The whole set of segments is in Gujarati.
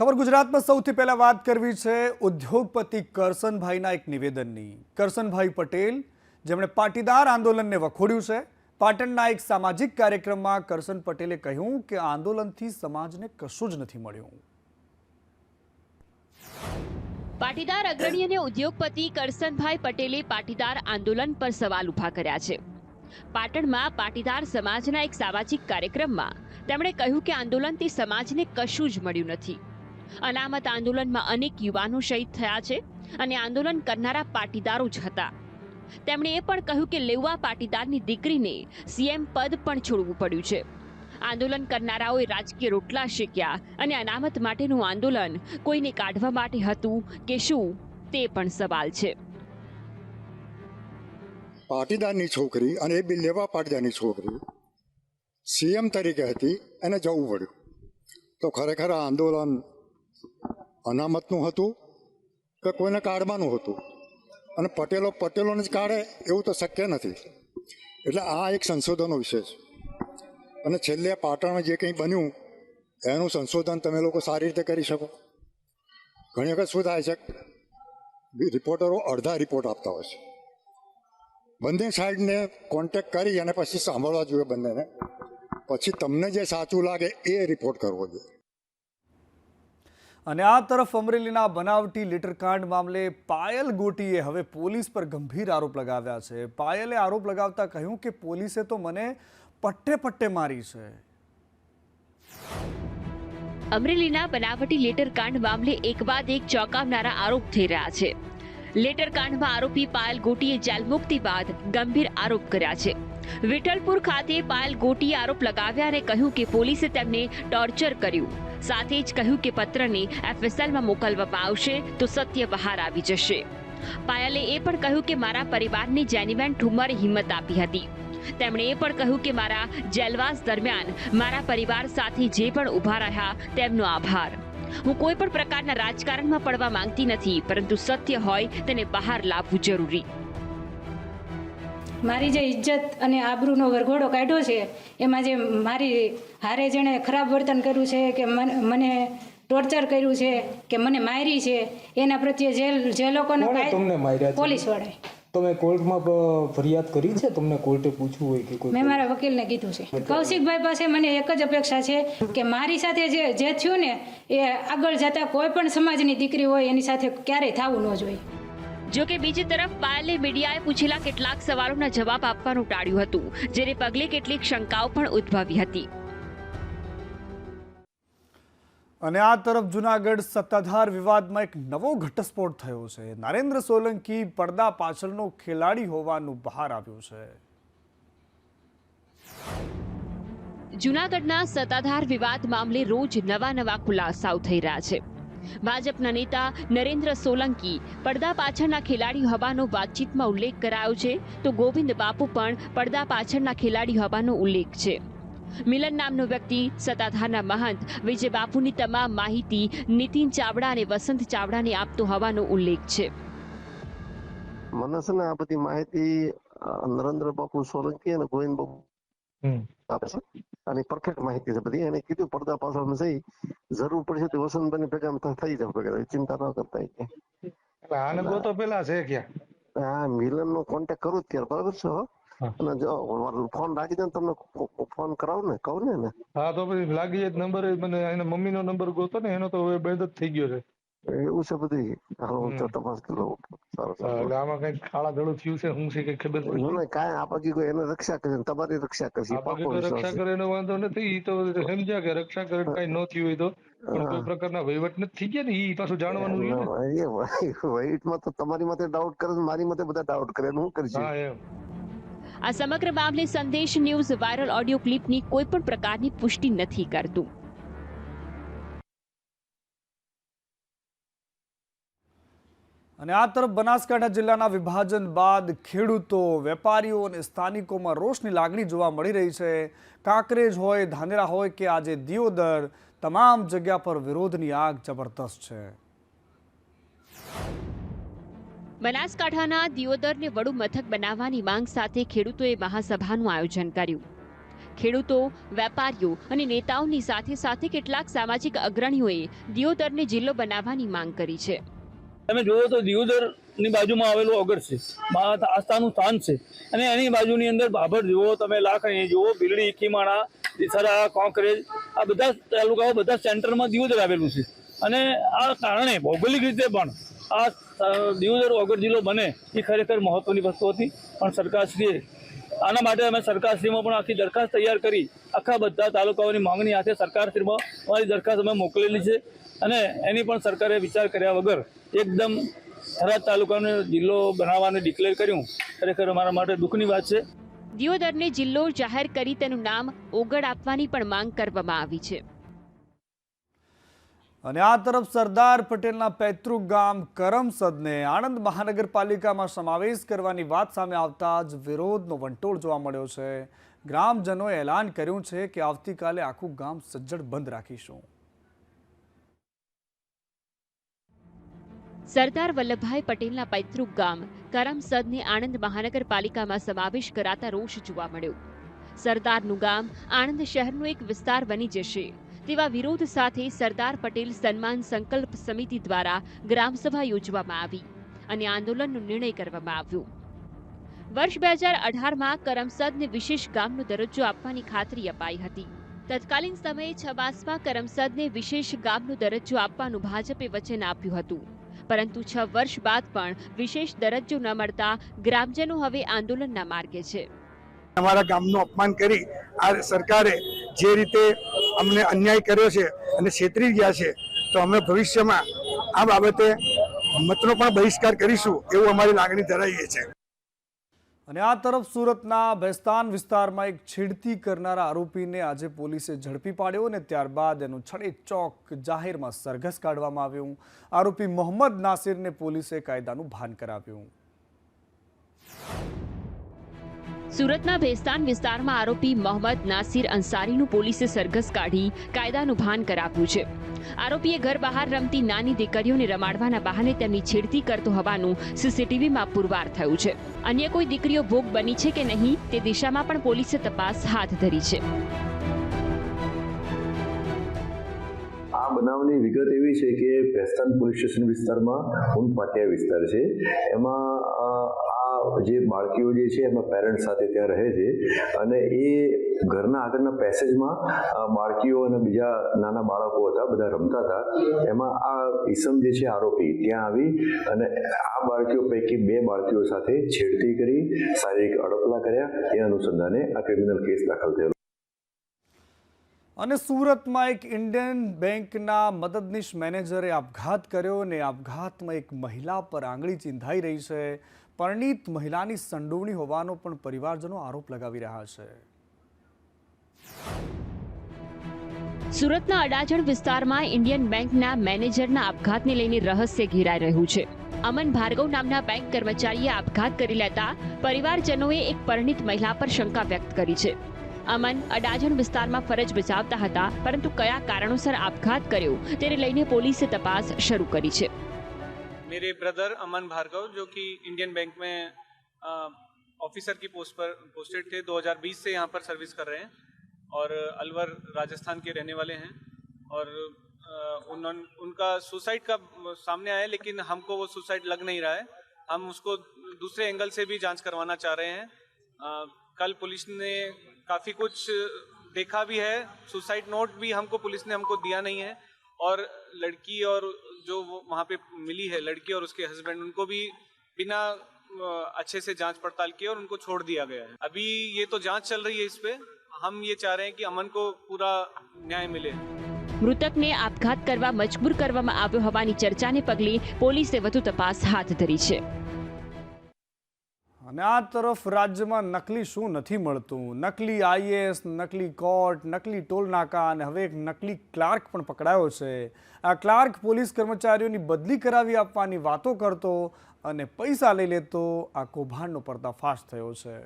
ખબર ગુજરાતમાં સૌથી પહેલા વાત કરવી છે ઉદ્યોગપતિ કરસનભાઈના એક નિવેદનની। કરસનભાઈ પટેલ જેમણે પાટીદાર આંદોલનને વખોડ્યું છે। પાટણના એક સામાજિક કાર્યક્રમમાં કરસન પટેલે કહ્યું કે આંદોલનથી સમાજને કશું જ નથી મળ્યું। પાટીદાર અગ્રણી અને ઉદ્યોગપતિ કરસનભાઈ પટેલે પાટીદાર આંદોલન પર સવાલ ઉભા કર્યા છે। પાટણમાં પાટીદાર સમાજના એક સામાજિક કાર્યક્રમમાં તેમણે કહ્યું કે આંદોલનથી સમાજને કશું જ મળ્યું નથી। અનામત આંદોલનમાં અનેક યુવાનો શહીદ થયા છે અને આંદોલન કરનારા પાટીદારો જ હતા। તેમણે એ પણ કહ્યું કે લેવા પાટીદારની દીકરીને સીએમ પદ પણ છોડવું પડ્યું છે। આંદોલન કરનારાઓએ રાજકીય રોટલા શેક્યા અને અનામત માટેનું આંદોલન કોઈને કાઢવા માટે હતું કે શું તે પણ સવાલ છે। પાટીદારની છોકરી અને એ બી લેવા પાટીદારની છોકરી સીએમ તરીકે હતી, એને જવું પડ્યું। તો ખરેખર આ આંદોલન અનામતનું હતું કે કોઈને કાઢવાનું હતું, અને પટેલોને જ કાઢે એવું તો શક્ય નથી। એટલે આ એક સંશોધનનો વિષય છે, અને છેલ્લે પાટણમાં જે કંઈ બન્યું એનું સંશોધન તમે લોકો સારી રીતે કરી શકો। ઘણી વખત શું થાય છે, રિપોર્ટરો અડધા રિપોર્ટ આપતા હોય છે। બંને સાઈડને કોન્ટેક્ટ કરી અને પછી સાંભળવા જોઈએ બંનેને, પછી તમને જે સાચું લાગે એ રિપોર્ટ કરવો જોઈએ। અને આ તરફ અમરેલીના બનાવટી લેટરકાંડ મામલે પાયલ ગોટીએ હવે પોલીસ પર ગંભીર આરોપ લગાવ્યા છે। પાયલે આરોપ લગાવતા કહ્યું કે પોલીસે તો મને પટ્ટે પટ્ટે મારી છે। અમરેલીના બનાવટી લેટરકાંડ મામલે એક બાદ એક ચોંકાવનારા આરોપ થઈ રહ્યા છે। લેટરકાંડમાં આરોપી પાયલ ગોટીએ જેલ મુક્તિ બાદ ગંભીર આરોપ કર્યા છે। વિઠ્ઠલપુર ખાતે પાયલ ગોટીએ આરોપ લગાવ્યા અને કહ્યું કે પોલીસે તેમને ટોર્ચર કર્યું। સાથે જ કહ્યું કે પત્રને એફએસએલમાં મોકલવામાં આવશે તો સત્ય બહાર આવી જશે। પાયલે એ પણ કહ્યું કે મારા પરિવારને જેનીબેન ઠુમ્મરે હિંમત આપી હતી। તેમણે એ પણ કહ્યું કે મારા જેલવાસ દરમિયાન મારા પરિવાર સાથે જે પણ ઊભા રહ્યા તેમનો આભાર। હું કોઈ પણ પ્રકારના રાજકારણમાં પડવા માંગતી નથી, પરંતુ સત્ય હોય તેને બહાર લાવવું જરૂરી। મારી જે ઇજ્જત અને આબરૂનો વરઘોડો કાઢ્યો છે, એમાં જે મારી હારે જેણે ખરાબ વર્તન કર્યું છે, કે મને ટોર્ચર કર્યું છે, કે મને મારી છે, એના પ્રત્યે જે લોકોને પોલીસ વડે તમે કોર્ટમાં ફરિયાદ કરી છે? તમને કોર્ટે પૂછ્યું હોય કે કોઈ? મેં મારા વકીલને કીધું છે। કૌશિકભાઈ પાસે મને એક જ અપેક્ષા છે કે મારી સાથે જે થયું ને એ આગળ જતા કોઈ પણ સમાજની દીકરી હોય એની સાથે ક્યારેય થવું ન જોઈએ। જો કે બીજી તરફ પાયલે મીડિયાએ પૂછેલા કેટલાક સવાલોના જવાબ આપવાનું ટાળ્યું હતું, જેને પગલે કેટલીક શંકાઓ પણ ઉદ્ભવી હતી। અને આ તરફ જૂનાગઢ સત્તાધાર વિવાદમાં એક નવો ઘટસ્ફોટ થયો છે। નરેન્દ્ર સોલંકી પડદા પાછળનો ખેલાડી હોવાનું બહાર આવ્યું છે। જૂનાગઢના સત્તાધાર વિવાદ મામલે રોજ નવા ખુલાસાઓ થઈ રહ્યા છે। ભાજપના નેતા નરેન્દ્ર સોલંકી પડદા પાછળના ખેલાડી હોવાનો વાતચીતમાં ઉલ્લેખ કરાયો છે, તો ગોવિંદ બાપુ પણ પડદા પાછળના ખેલાડી હોવાનો ઉલ્લેખ છે। મિલન નામનો વ્યક્તિ સત્તાધારના મહંત વિજય બાપુની તમામ માહિતી નીતિન ચાવડા અને વસંત ચાવડાને આપતો હોવાનો ઉલ્લેખ છે। મને છે ને આ બધી માહિતી નરેન્દ્ર બાપુ સોલંકી અને ગોવિંદ બાપુ આપે છે, અને પરફેક્ટ માહિતી છે બધી। એને કીધું પડદા પાછળ જઈ જરૂર પડશે તો વસંતભાઈ ભેગા થઈ જાવ ભેગા, ચિંતા ન કરતા। આને ગોતો પેલા છે ક્યાં? હા, મિલન નો કોન્ટેક્ટ કરું ત્યારે બરાબર છે। અને જો ફોન રાખી દે તમને ફોન કરાવું ને, કહું ને? હા, તો પછી લાગી જાય નંબર મને એના મમ્મીનો નંબર ગોતો ને, એનો તો હવે બંધ જ થઈ ગયો છે। એવું છે બધી? હાલો હું તો તપાસ કરી લઉં। એટલે આમાં કઈ ખાડા ગળું થયું છે, શું છે કઈ ખબર નથી। કાંઈ આ બાકી કોઈ એને રક્ષા કરે, તમારી રક્ષા કરશે। રક્ષા કરે એનો વાંધો નથી, ઈ તો સમજ્યા કે રક્ષા કરે કઈ ન થયું હોય તો, પણ કોઈ પ્રકારના વહીવટ નથી થઈ ગયા ને, ઈ પાછું જાણવાનું રહ્યું ને। વહીવટમાં તો તમારી માથે ડાઉટ કરે, મારી માથે બધા ડાઉટ કરે, હું કરીશું? હા, એમ। આ સમગ્ર મામલે સંદેશ ન્યૂઝ વાયરલ ઓડિયો ક્લિપની કોઈ પણ પ્રકારની પુષ્ટિ નથી કરતું। અને આ તરફ બનાસકાંઠા જિલ્લાના વિભાજન બાદ ખેડૂતો, વેપારીઓ અને સ્થાનિકોમાં રોષની લાગણી જોવા મળી રહી છે। કાંકરેજ હોય, ધાનેરા હોય કે આજે દિયોદર, તમામ જગ્યા પર વિરોધની આગ જબરદસ્ત છે। બનાસકાંઠાના દિયોદરને વડુ મથક બનાવવાની માંગ સાથે ખેડૂતોએ મહાસભાનું આયોજન કર્યું। ખેડૂતો, વેપારીઓ અને નેતાઓની સાથે સાથે કેટલાક સામાજિક અગ્રણીઓએ દિયોદરને જિલ્લો બનાવવાની માંગ કરી છે. તમે જોવો તો દિયોદરની બાજુમાં આવેલું ઓગર છે, આસ્થાનું સ્થાન છે, અને એની બાજુની અંદર બાબર જુઓ, તમે લાખણી જુઓ, બિલડી, કીમાણા, દિસરા, કોંકરેજ, આ બધા તાલુકાઓ બધા સેન્ટરમાં દિયોદર આવેલું છે. અને આ કારણે ભૌગોલિક રીતે પણ આ દિયોદર ઓગર જિલ્લો બને એ ખરેખર મહત્વની વસ્તુ હતી. પણ સરકારશ્રીએ આના માટે અમે સરકારશ્રીમાં પણ આખી દરખાસ્ત તૈયાર કરી આખા બધા તાલુકાઓની માંગણી હાથે સરકારશ્રીમાં અમારી દરખાસ્ત અમે મોકલેલી છે. અને એની પણ સરકારે વિચાર કર્યા વગર એકદમ થરાદ તાલુકાનો જિલ્લો બનાવવાને ડિક્લેર કર્યું. ખરેખર અમારા માટે દુઃખની વાત છે. દિયોદરને જિલ્લો જાહેર કરી તેનું નામ ઓગડ આપવાની પણ માંગ કરવામાં આવી છે. અને આ તરફ સરદાર પટેલના પૈતૃક ગામ કરમસદને આણંદ મહાનગરપાલિકામાં સમાવેશ કરવાની વાત સામે આવતા જ વિરોધનો વંટોળ જોવા મળ્યો છે. ગ્રામજનોએ એલાન કર્યું છે કે આવતીકાલે આખું ગામ સજ્જડ બંધ રાખીશું. સરદાર વલ્લભભાઈ પટેલના પૈતૃક ગામ કરમસદને આણંદ મહાનગરપાલિકામાં સમાવેશ કરાતા રોષ જોવા મળ્યો. સરદારનું ગામ આણંદ શહેરનો એક વિસ્તાર બની જશે તેવા વિરોધ સાથે સરદાર પટેલ સન્માન સંકલ્પ સમિતિ દ્વારા ગ્રામસભા યોજવામાં આવી અને આંદોલનનો નિર્ણય કરવામાં આવ્યો. વર્ષ 2018માં કરમસદને વિશેષ ગામનો દરજ્જો આપવાની ખાતરી અપાઈ હતી. તત્કાલીન સમયે છબાસમાં કરમસદને વિશેષ ગામનો દરજ્જો આપવાનું ભાજપે વચન આપ્યું હતું. પરંતુ 6 વર્ષ બાદ પણ વિશેષ દરજ્જો ન મળતા ગ્રામજનો હવે આંદોલનના માર્ગે છે. અમારા ગામનું અપમાન કરી આ સરકારે જે રીતે અમને અન્યાય કર્યો છે અને છેતરી ગયા છે, તો અમે ભવિષ્યમાં આ બાબતે મતનો પણ બહિષ્કાર કરીશું એવું અમારી લાગણી ધરાવીએ છીએ. અને આ તરફ સુરતના બેસ્તાન વિસ્તારમાં એક છેડતી કરનારા આરોપીને આજે પોલીસે ઝડપી પાડ્યો અને ત્યારબાદ એનું છડેચોક જાહેરમાં સરઘસ કાઢવામાં આવ્યું. આરોપી મોહમ્મદ નાસિરને પોલીસે કાયદાનું ભાન કરાવ્યું. સુરતના ભેસ્તાન વિસ્તારમાં આરોપી મોહમ્મદ નાસિર અંસારીનું પોલીસે સરઘસ કાઢી કાયદાનું ભાન કરાવ્યું છે. આરોપીએ ઘર બહાર રમતી નાની દીકરીઓને રમાડવાના બહાને તેમની છેડતી કરતો હોવાનું સીસીટીવીમાં પુરવાર થયું છે. અન્ય કોઈ દીકરીઓ ભોગ બની છે કે નહીં તે દિશામાં પણ પોલીસે તપાસ હાથ ધરી છે. આ બનાવની વિગત એવી છે કે ભેસ્તાન પોલીસ સ્ટેશન વિસ્તારમાં ઉનપાટિયા વિસ્તાર છે. એમાં આ જે બાળકીઓ જે છે એમના પેરેન્ટ્સ સાથે ત્યાં રહે છે અને એ ઘરના આગળના પેસેજમાં બાળકીઓ અને બીજા નાના બાળકો હતા, બધા રમતા હતા. એમાં આ ઈસમ જે છે આરોપી ત્યાં આવી અને આ બાળકીઓ પૈકી 2 બાળકીઓ સાથે છેડતી કરી, શારીરિક અડપલા કર્યા. એ અનુસંધાને આ ક્રિમિનલ કેસ દાખલ થયેલો. અને સુરતમાં એક ઇન્ડિયન બેંકના મદદનીશ મેનેજરે આપઘાત કર્યો અને આપઘાતમાં એક મહિલા પર આંગળી ચીંધાઈ રહી છે. પરણિત મહિલાની સંડોવણી હોવાનો પણ પરિવારજનો આરોપ લગાવી રહ્યા છે. સુરતના અડાજણ વિસ્તારમાં ઇન્ડિયન બેંકના મેનેજરના આપઘાતને લઈને રહસ્ય ઘેરાઈ રહ્યું છે. અમન ભાર્ગવ નામના બેંક કર્મચારીએ આપઘાત કરી લેતા પરિવારજનોએ એક પરણિત મહિલા પર શંકા વ્યક્ત કરી છે. અમન અડાજણ વિસ્તારમાં ફરજ બજાવતા હતા, પરંતુ કયા કારણોસર આપઘાત કર્યો તેને લઈને પોલીસે તપાસ શરૂ કરી છે. मेरे ब्रदर अमन भार्गव जो कि इंडियन बैंक में ऑफिसर की पोस्ट पर पोस्टेड थे, 2020 से यहाँ पर सर्विस कर रहे हैं और अलवर राजस्थान के रहने वाले हैं. और उनका सुसाइड का सामने आया, लेकिन हमको वो सुसाइड लग नहीं रहा है. हम उसको दूसरे एंगल से भी जांच करवाना चाह रहे हैं. कल पुलिस ने काफ़ी कुछ देखा भी है. सुसाइड नोट भी पुलिस ने हमको दिया नहीं है. और लड़की और जो वहाँ पे मिली है, लड़की और उसके हस्बैंड, उनको भी बिना अच्छे से जांच पड़ताल किए और उनको छोड़ दिया गया है. अभी ये तो जांच चल रही है इस पे. हम ये चाह रहे हैं कि अमन को पूरा न्याय मिले. મૃતકને આપઘાત કરવા મજબૂર કરવામાં આવ્યો હોવાની ચર્ચાને પગલે પોલીસે વધુ તપાસ હાથ ધરી છે. અને આ તરફ રાજ્યમાં નકલી શું નથી મળતું. નકલી આઈએએસ, નકલી કોર્ટ, નકલી ટોલ નાકા અને હવે એક નકલી ક્લાર્ક પણ પકડાયો છે. આ ક્લાર્ક પોલીસ કર્મચારીઓની બદલી કરાવી આપવાની વાતો કરતો અને પૈસા લઈ લેતો. આ કૌભાંડનો પર્દાફાશ થયો છે.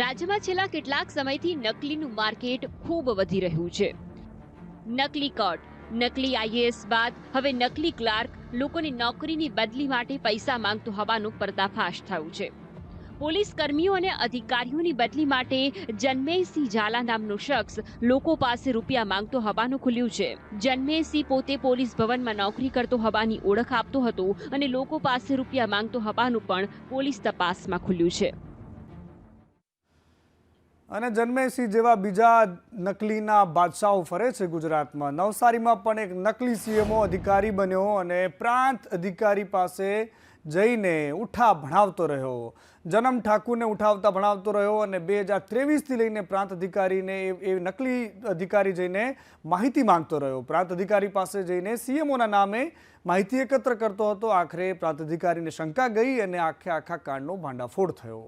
રાજ્યમાં છેલ્લા કેટલાક સમયથી નકલીનું માર્કેટ ખૂબ વધી રહ્યું છે. નકલી કોર્ટ, નકલી આઈએએસ બાદ હવે નકલી ક્લાર્ક લોકોની નોકરીની બદલી માટે પૈસા માંગતો હોવાનો પર્દાફાશ થયો છે. પોલીસ કર્મીઓ અને અધિકારીઓની બદલી માટે જન્મેસિંહ ઝાલા નામનો શખ્સ લોકો પાસે રૂપિયા માંગતો હોવાનું ખુલ્યું છે. જન્મેસિંહ પોતે પોલીસ ભવનમાં નોકરી કરતો હોવાની ઓળખ આપતો હતો અને લોકો પાસે રૂપિયા માંગતો હોવાનું પણ પોલીસ તપાસમાં ખુલ્યું છે. અને જન્મેસિંહ જેવા બીજા નકલીના બાદશાહો ફરે છે ગુજરાતમાં. નવસારીમાં પણ એક નકલી સીએમઓ અધિકારી બન્યો અને પ્રાંત અધિકારી પાસે જઈને ઉઠા ભણાવતો રહ્યો. જનમ ઠાકુરને ઉઠાવતા ભણાવતો રહ્યો અને 2023થી લઈને પ્રાંત અધિકારીને એ નકલી અધિકારી જઈને માહિતી માંગતો રહ્યો. પ્રાંત અધિકારી પાસે જઈને સીએમઓના નામે માહિતી એકત્ર કરતો હતો. આખરે પ્રાંત અધિકારીને શંકા ગઈ અને આખા કાંડનો ભાંડાફોડ થયો.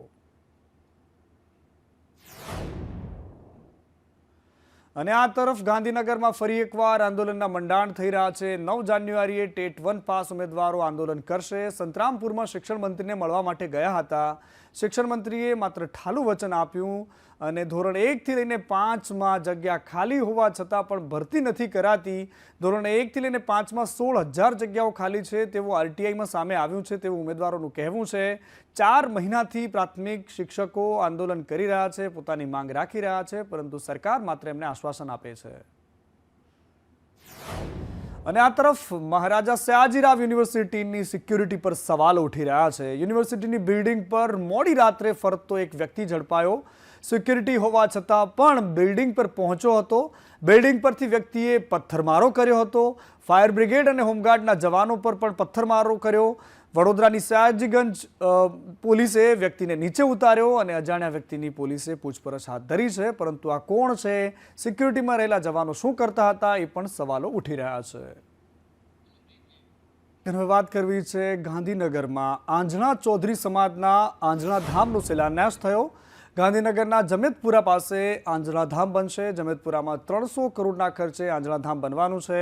અને આ તરફ ગાંધીનગરમાં ફરી એકવાર આંદોલનના મંડાણ થઈ રહ્યા છે. 9 જાન્યુઆરીએ ટેટ 1 પાસ ઉમેદવારો આંદોલન કરશે. સંતરામપુરમાં શિક્ષણ મંત્રીને મળવા માટે ગયા હતા. શિક્ષણ મંત્રીએ માત્ર ઠાલું વચન આપ્યું અને ધોરણ 1થી લઈને 5માં જગ્યા ખાલી હોવા છતાં પણ ભરતી નથી કરાતી. ધોરણ 1થી લઈને 5માં 16,000 જગ્યાઓ ખાલી છે તેવું આરટીઆઈમાં સામે આવ્યું છે તેવું ઉમેદવારોનું કહેવું છે. 4 મહિનાથી પ્રાથમિક શિક્ષકો આંદોલન કરી રહ્યા છે, પોતાની માંગ રાખી રહ્યા છે, પરંતુ સરકાર માત્ર એમને આશ્વાસન આપે છે. અને આ તરફ મહારાજા સયાજીરાવ યુનિવર્સિટીની સિક્યુરિટી પર સવાલો ઉઠી રહ્યા છે. યુનિવર્સિટીની બિલ્ડિંગ પર મોડી રાત્રે ફરતો એક વ્યક્તિ ઝડપાયો. સિક્યુરિટી હોવા છતાં પણ બિલ્ડિંગ પર પહોંચ્યો હતો. બિલ્ડિંગ પરથી વ્યક્તિએ પથ્થરમારો કર્યો હતો. ફાયર બ્રિગેડ અને હોમગાર્ડના જવાનો પર પણ પથ્થરમારો કર્યો. વડોદરાની સયાજીગંજ પોલીસે વ્યક્તિને નીચે ઉતાર્યો અને અજાણ્યા વ્યક્તિની પોલીસે પૂછપરછ હાથ ધરી છે. પરંતુ આ કોણ છે, સિક્યુરિટીમાં રહેલા જવાનો શું કરતા હતા, એ પણ સવાલો ઉઠી રહ્યા છે. હવે વાત કરવી છે ગાંધીનગરમાં આંજણા ચૌધરી સમાજના આંજણા ધામનો શિલાન્યાસ થયો. ગાંધીનગરના જમેતપુરા પાસે આંજણા ધામ બનશે. જમેતપુરામાં 300 કરોડના ખર્ચે આંજણા ધામ બનવાનું છે.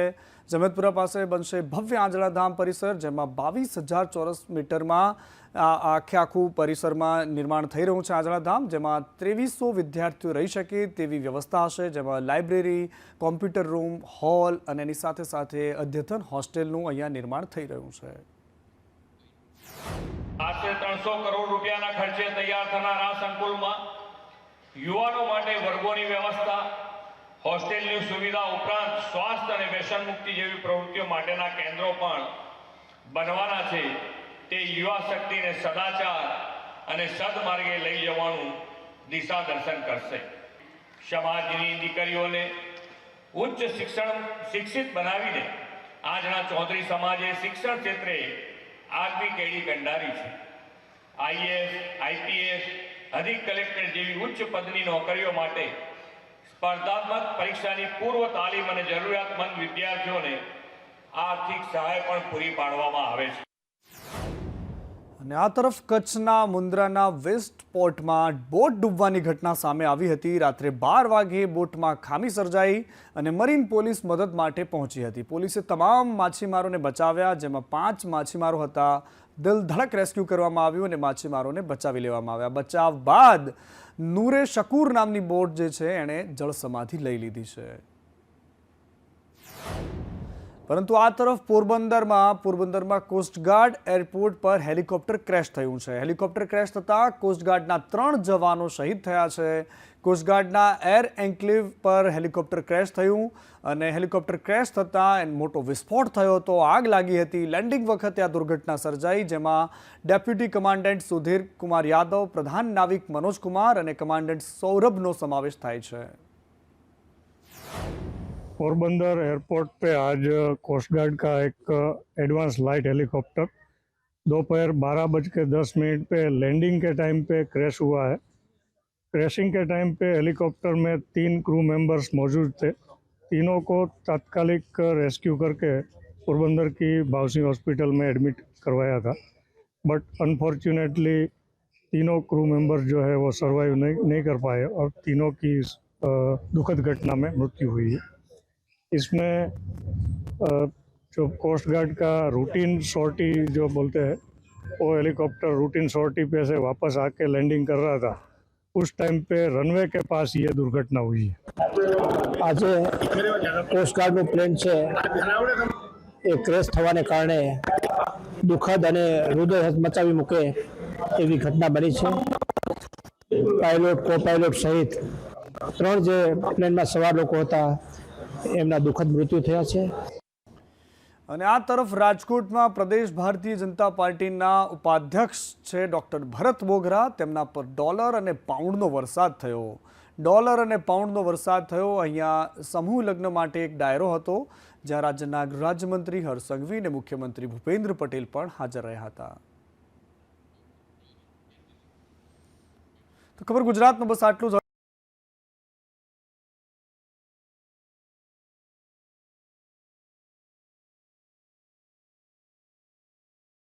જમેતપુરા પાસે બનશે ભવ્ય આંજણા ધામ પરિસર, જેમાં 22,000 ચોરસ મીટરમાં આખું પરિસરમાં નિર્માણ થઈ રહ્યું છે. આંજણા ધામ જેમાં 2300 વિદ્યાર્થીઓ રહી શકે તેવી વ્યવસ્થા હશે, જેમાં લાઇબ્રેરી, કોમ્પ્યુટર રૂમ, હોલ અને એની સાથે સાથે અદ્યતન હોસ્ટેલનું અહીંયા નિર્માણ થઈ રહ્યું છે. આશરે 300 કરોડ રૂપિયાના ખર્ચે તૈયાર થનાર આ સંકુલમાં યુવાનો માટે વર્ગોની વ્યવસ્થા, હોસ્ટેલની સુવિધા ઉપરાંત સ્વાસ્થ્ય અને વ્યસન મુક્તિ જેવી પ્રવૃત્તિઓ માટેના કેન્દ્રો પણ બનવાના છે. તે યુવા શક્તિને સદાચાર અને સદમાર્ગે લઈ જવાનું દિશા દર્શન કરશે. સમાજની દીકરીઓને ઉચ્ચ શિક્ષિત બનાવીને આજના ચૌધરી સમાજે શિક્ષણ ક્ષેત્રે આગવી કેડી કંડારી છે. આઈએએસ, આઈપીએસ, અધિક કલેક્ટર જેવી ઉચ્ચ પદની નોકરીઓ માટે સ્પર્ધાત્મક પરીક્ષાની પૂર્વ તાલીમ અને જરૂરિયાતમંદ વિદ્યાર્થીઓને આર્થિક સહાય પણ પૂરી પાડવામાં આવે છે. અને આ તરફ કચ્છના મુન્દ્રાના વેસ્ટ પોર્ટમાં બોટ ડૂબવાની ઘટના સામે આવી હતી. રાત્રે 12 વાગ્યે બોટમાં ખામી સર્જાઈ અને મરીન પોલીસ મદદ માટે પહોંચી હતી. પોલીસે તમામ માછીમારોને બચાવ્યા, જેમાં 5 માછીમારો હતા. દિલધડક રેસ્ક્યુ કરવામાં આવ્યું અને માછીમારોને બચાવી લેવામાં આવ્યા. બચાવ બાદ નૂરે શકુર નામની બોટ જે છે એણે જળ સમાધિ લઈ લીધી છે. પરંતુ આ તરફ પોરબંદરમાં કોસ્ટગાર્ડ એરપોર્ટ પર હેલિકોપ્ટર ક્રેશ થયું છે. હેલિકોપ્ટર ક્રેશ થતાં કોસ્ટગાર્ડના 3 જવાનો શહીદ થયા છે. કોસ્ટગાર્ડના એર એન્ક્લેવ પર હેલિકોપ્ટર ક્રેશ થયું અને હેલિકોપ્ટર ક્રેશ થતાં મોટો વિસ્ફોટ થયો હતો. આગ લાગી હતી. લેન્ડિંગ વખતે આ દુર્ઘટના સર્જાઈ, જેમાં ડેપ્યુટી કમાન્ડન્ટ સુધીર કુમાર યાદવ, પ્રધાન નાવિક મનોજ કુમાર અને કમાન્ડન્ટ સૌરભનો સમાવેશ થાય છે. पोरबंदर एयरपोर्ट पे आज कोस्ट गार्ड का एक एडवांस लाइट हेलीकॉप्टर दोपहर 12:10 पे लैंडिंग के टाइम पे क्रैश हुआ है. क्रैशिंग के टाइम पे हेलीकॉप्टर में 3 क्रू मेंबर्स मौजूद थे. तीनों को तात्कालिक रेस्क्यू करके पोरबंदर की भावसिंह हॉस्पिटल में एडमिट करवाया था. बट अनफॉर्चुनेटली तीनों क्रू मेंबर्स जो है वो सर्वाइव नहीं कर पाए और तीनों की दुखद घटना में मृत्यु हुई है. इसमें जो कोस्ट गार्ड का रूटीन सॉर्टी जो बोलते हैं, वो हेलीकॉप्टर रूटीन सॉर्टी पे से वापस आके लैंडिंग कर रहा था. उस टाइम पे रनवे के पास ये दुर्घटना हुई है. आज कोस्ट गार्डનું પ્લેન છે એ ક્રેશ થવાને કારણે દુઃખદ અને હૃદય મચાવી મૂકે એવી ઘટના બની છે. પાયલોટ કો પાયલોટ સહિત 3 જે પ્લેનમાં સવાર લોકો હતા એમના દુઃખદ મૃત્યુ થયા છે. અને આ તરફ રાજકોટમાં પ્રદેશ ભારતીય જનતા પાર્ટીના ઉપાધ્યક્ષ છે ડૉક્ટર ભરત બોગરા, તેમના પર ડોલર અને પાઉન્ડનો વરસાદ થયો. અહીંયા સમૂહ લગ્ન માટે એક ડાયરો હતો, જ્યાં રાજ્યના ગૃહરાજ્યમંત્રી હર્ષ સંઘવી અને મુખ્યમંત્રી ભૂપેન્દ્ર પટેલ પણ હાજર રહ્યા હતા. તો ખબર ગુજરાતમાં બસ આટલું જ.